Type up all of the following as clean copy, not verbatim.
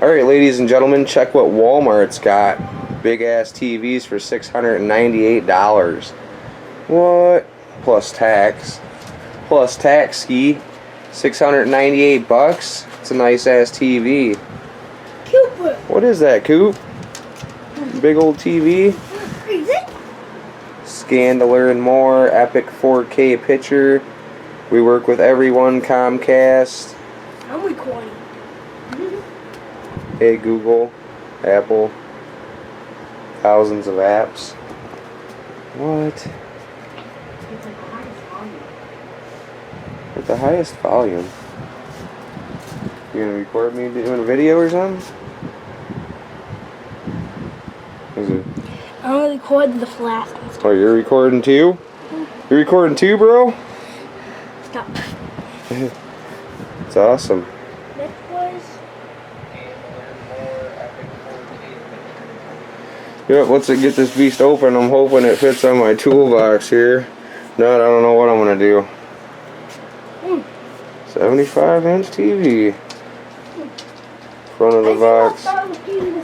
Alright, ladies and gentlemen, check what Walmart's got. Big ass TVs for $698. What? Plus tax. Plus tax ski. 698 bucks. It's a nice ass TV. Cooper. What is that, Coop? Big old TV. Is it? Scandaler and more. Epic 4K picture. We work with everyone. Comcast. I'm recording. Hey Google, Apple, thousands of apps. What? At the highest volume. You gonna record me doing a video or something? Is it? I'm gonna record the flash. Oh, you're recording too? You're recording too, bro? Stop. It's awesome. Yep, let's get this beast open. I'm hoping it fits on my toolbox here. No, I don't know what I'm gonna do. 75-inch TV. Front of the box. Something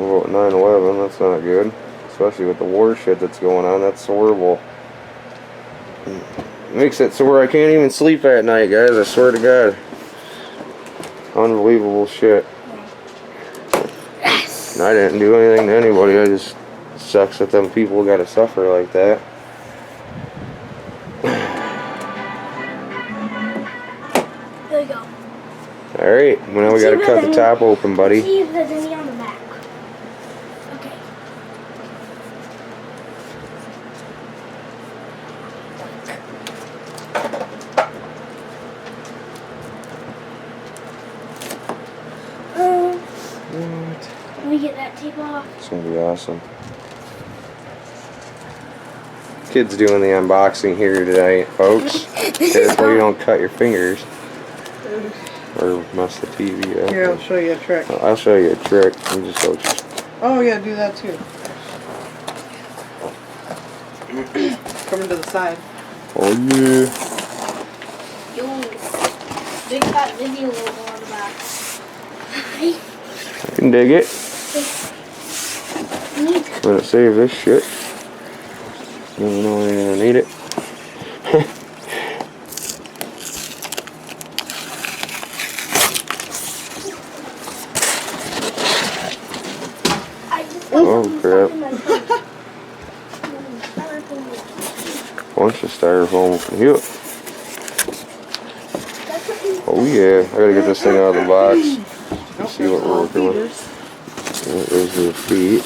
about 9/11. That's not good. Especially with the war shit that's going on. That's horrible. Makes it so where I can't even sleep at night, guys. I swear to God. Unbelievable shit. I didn't do anything to anybody. I just sucks that them people gotta suffer like that. There you go. Alright, well now we gotta cut the top open, buddy. See if there's any on the back. Okay. What? Let me get that tape off. It's gonna be awesome. Kid's doing the unboxing here tonight, folks. Careful you don't cut your fingers. Or mess the TV up. Here, I'll show you a trick. I'll show you a trick. You just go. Oh, yeah, do that too. Coming to the side. Oh yeah. Yo, big fat Vizio logo on the back. I can dig it. I'm gonna save this shit. Never know when you're gonna need it. Oh crap. Bunch of styrofoam from here. Oh yeah, I gotta get this thing out of the box. Let's see what we're working with. There's the feet.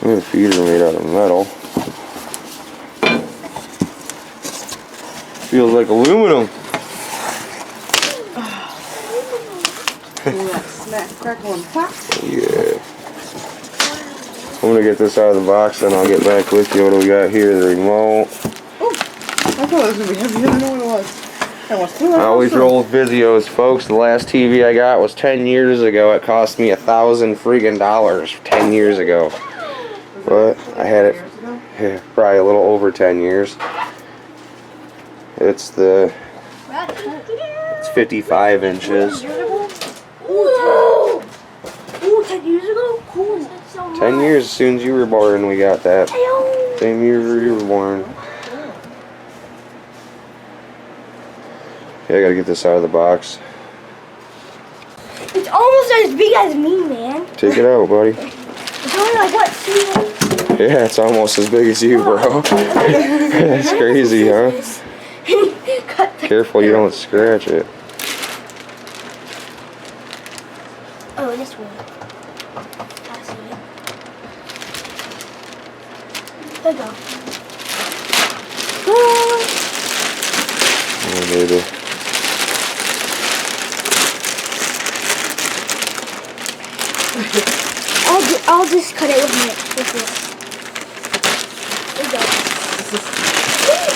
The feet are made out of metal. Feels like aluminum. Smack, crackle, and pop. Yeah. I'm gonna get this out of the box, then I'll get back with you. What do we got here? The remote. Oh, I thought it was gonna be heavy. I didn't know what it was. I always roll with Vizios, folks. The last TV I got was 10 years ago. It cost me $1,000 freaking 10 years ago. But I had it probably a little over 10 years. It's 55 inches. Whoa! Ooh, 10 years ago? Cool. 10 years as soon as you were born, we got that. Same year you were born. Okay, I gotta get this out of the box. It's almost as big as me, man. Take it out, buddy. It's only like what, 2 inches? Yeah, it's almost as big as you, bro. That's crazy, huh? Careful you don't scratch it. Oh, this way. I see it. There you go. Oh, baby. I'll just cut it with this. There you go.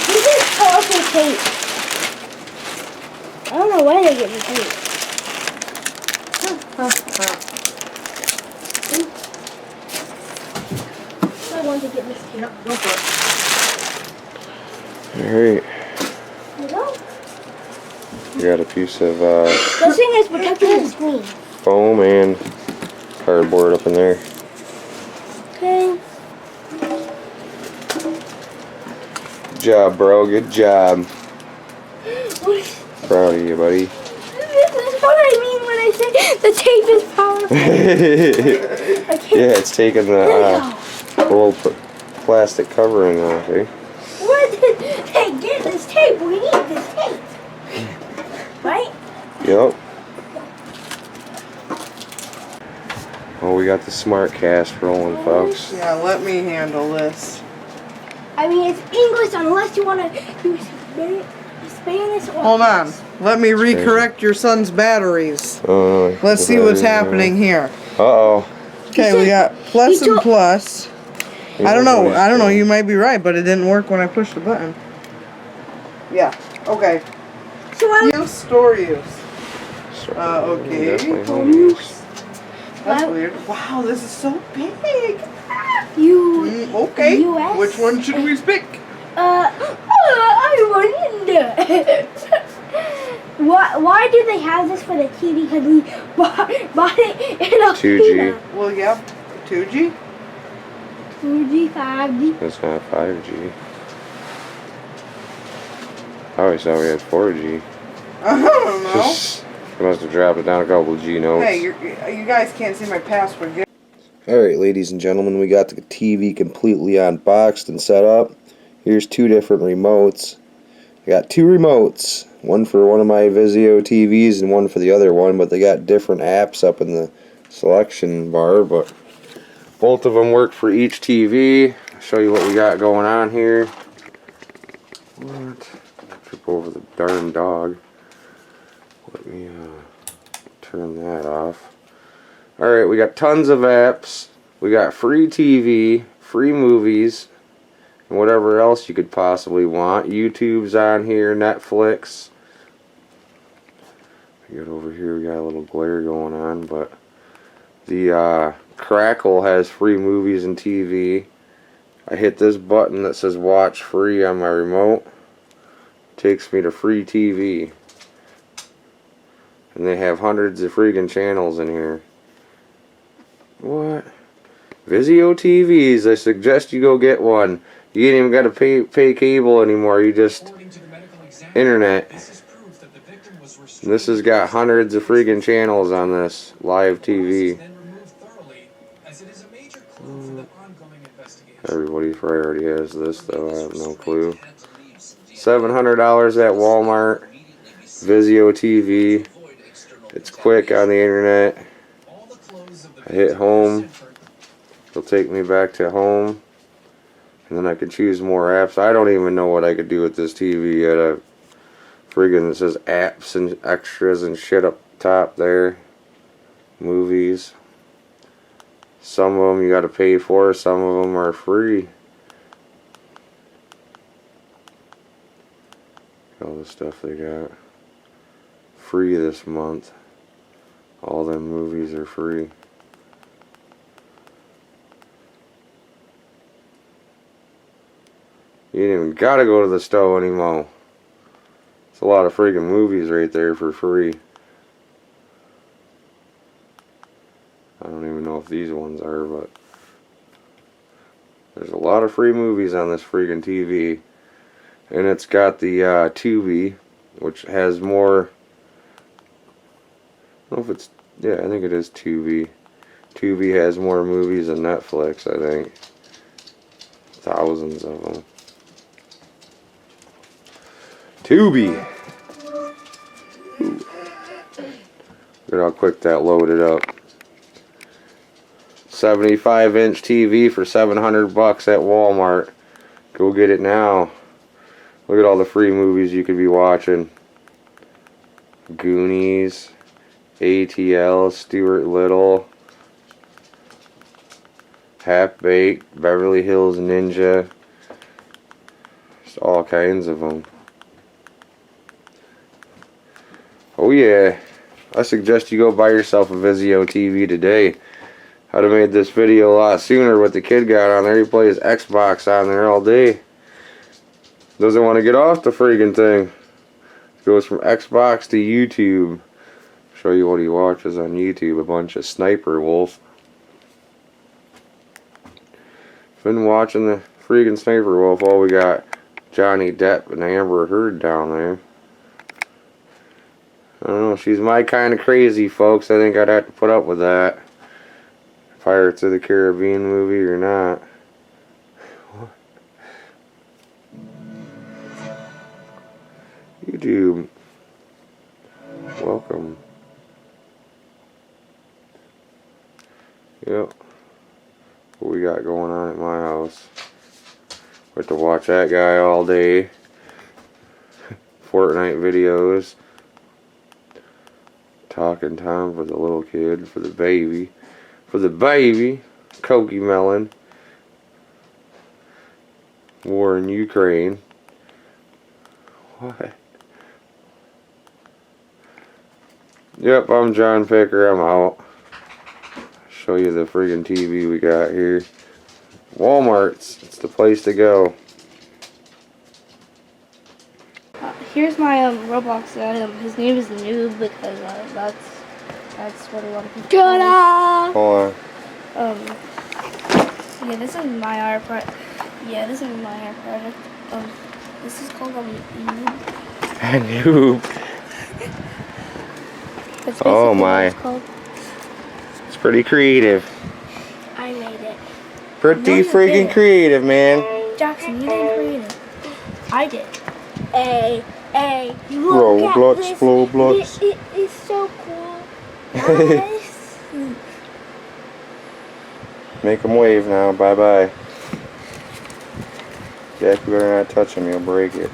This is colorful tape. I don't know why they get me tape. I want to get this tape. Yep, go for it. Alright. There you go. We got a piece of This thing is protecting the screen. foam and cardboard up in there. Okay. Good job, bro. Good job. What? Proud of you, buddy. This is what I mean when I say the tape is powerful. I can't. Yeah, it's taking the old plastic covering off, eh? Hey, get this tape. We need this tape. Right? Yep. Oh, we got the smart cast rolling, folks. Yeah, let me handle this. I mean, it's English unless you want to do Spanish or... Hold on. Let me recorrect your son's batteries. Let's Let's see what's happening here. Uh-oh. Okay, we got plus and plus. I don't know. You might be right, but it didn't work when I pushed the button. Yeah. Okay. So I... Use, store use. Okay. Definitely home use. That's weird. Wow, this is so big. Okay. US? Which one should we pick? I wonder. Why do they have this for the TV? Because we bought it in a 2G. Well, yeah. 2G? 2G, 5G. It's not 5G. I always thought we had 4G. I don't know. I must have dropped it down a couple of G notes. Hey, you guys can't see my password. Alright, ladies and gentlemen, we got the TV completely unboxed and set up. Here's two different remotes. I got two remotes. One for one of my Vizio TVs and one for the other one, but they got different apps up in the selection bar, but both of them work for each TV. I'll show you what we got going on here. What? Trip over the darn dog. Let me turn that off. Alright, we got tons of apps. We got free TV, free movies, and whatever else you could possibly want. YouTube's on here, Netflix. Get over here, we got a little glare going on, but the Crackle has free movies and TV. I hit this button that says watch free on my remote. Takes me to free TV. And they have hundreds of freaking channels in here. What? Vizio TVs, I suggest you go get one. You ain't even got to pay cable anymore, you just internet. This has got hundreds of freaking channels on this live TV. Everybody probably already has this though, I have no clue. $700 at Walmart. Vizio TV. It's quick on the internet. I hit home. It'll take me back to home. And then I can choose more apps. I don't even know what I could do with this TV yet. Friggin' it says apps and extras and shit up top there. Movies. Some of them you gotta pay for, some of them are free. All the stuff they got. Free this month. All them movies are free. You ain't even gotta go to the store anymore. It's a lot of freaking movies right there for free. I don't even know if these ones are, but there's a lot of free movies on this freaking TV. And it's got the Tubi, which has more. I don't know if it's. Yeah, I think it is Tubi. Tubi has more movies than Netflix, I think. Thousands of them. Tubi! Ooh. Look at how quick that loaded up. 75-inch TV for $700 at Walmart. Go get it now. Look at all the free movies you could be watching. Goonies, ATL, Stuart Little, Half Baked, Beverly Hills Ninja. Just all kinds of them. Oh yeah, I suggest you go buy yourself a Vizio TV today. I'd have made this video a lot sooner, but the kid got on there. He plays Xbox on there all day. Doesn't want to get off the freaking thing. Goes from Xbox to YouTube. Show you what he watches on YouTube. A bunch of Sniper Wolf. Been watching the freaking Sniper Wolf. Oh, we got Johnny Depp and Amber Heard down there. I don't know. She's my kind of crazy, folks. I think I'd have to put up with that. Pirates of the Caribbean movie or not. YouTube. Welcome. Yep. What we got going on at my house? We have to watch that guy all day. Fortnite videos. Talking time for the little kid, for the baby. For the baby. Koki Melon. War in Ukraine. What? Yep, I'm John Picker. I'm out. Show you the friggin' TV we got here. Walmart's. It's the place to go. Here's my Roblox guy. His name is Noob because that's what a lot of people call him. Hold on. Yeah, this is my art project. Yeah, this is my art project. This is called Noob. Noob. That's Oh basically my. what it's called. It's pretty creative. I made it. Pretty No, you freaking didn't. creative, man. Jackson, you didn't create it. I did. Hey, look at Roblox, this. Roblox. It is so cool. Nice. Make him wave now. Bye-bye. Jack, you better not touch him. You'll break it.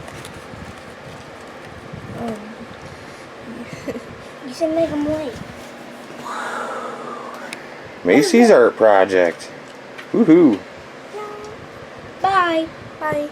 You should make him wait. Macy's art project. Woohoo. Bye. Bye.